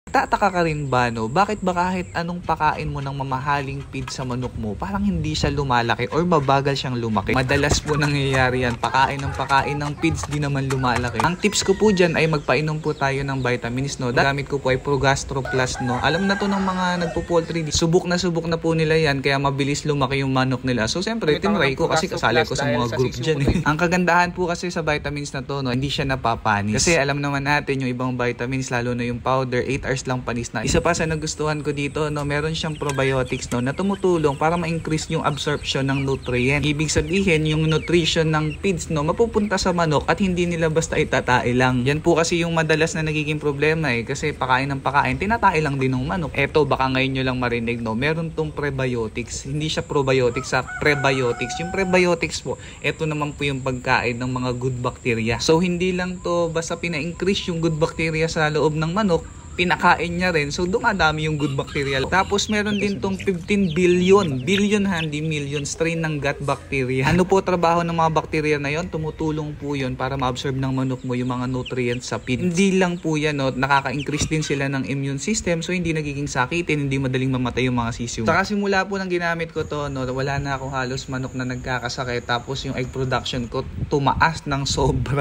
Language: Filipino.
Tataka ka rin ba, no? Bakit ba kahit anong pakain mo ng mamahaling feed sa manok mo, parang hindi siya lumalaki or mabagal siyang lumaki? Madalas po nangyayari yan. Pakain ng feeds, di naman lumalaki. Ang tips ko po dyan ay magpainom po tayo ng vitamins, no? Gamit ko po ay Progastro Plus, no? Alam na to ng mga nagpo-poultry. Subok na po nila yan, kaya mabilis lumaki yung manok nila. So, siyempre, tinry ko kasi kasali ko sa mga group dyan. Ang kagandahan po kasi sa vitamins na to, no? Hindi siya napapanis. Kasi alam naman natin yung ibang vitamins, lalo na yung powder, 8 hours lang panis na. Isa pa sa nagustuhan ko dito, no, meron siyang probiotics, no, na tumutulong para ma-increase yung absorption ng nutrient. Ibig sabihin, yung nutrition ng feeds, no, mapupunta sa manok at hindi nila basta itatai lang. Yan po kasi yung madalas na nagiging problema kasi pakain ng pakain, tinatai lang din ng manok. Eto, baka ngayon nyo lang marinig, no, meron tong prebiotics. Hindi siya probiotics, prebiotics. Yung prebiotics po, eto naman po yung pagkain ng mga good bacteria. So, hindi lang to basta pina-increase yung good bacteria sa loob ng manok, pinakain niya rin. So, dumadami yung good bacteria. Tapos, meron din tong 15 billion hindi million strain ng gut bacteria. Ano po trabaho ng mga bacteria na yon? Tumutulong po yon para ma-absorb ng manok mo yung mga nutrients sa feed. Hindi lang po yan, no? Nakaka-increase din sila ng immune system. So, hindi nagiging sakitin, hindi madaling mamatay yung mga sisiw. Saka simula po nang ginamit ko to, no, wala na akong halos manok na nagkakasakit. Tapos, yung egg production ko tumaas ng sobra.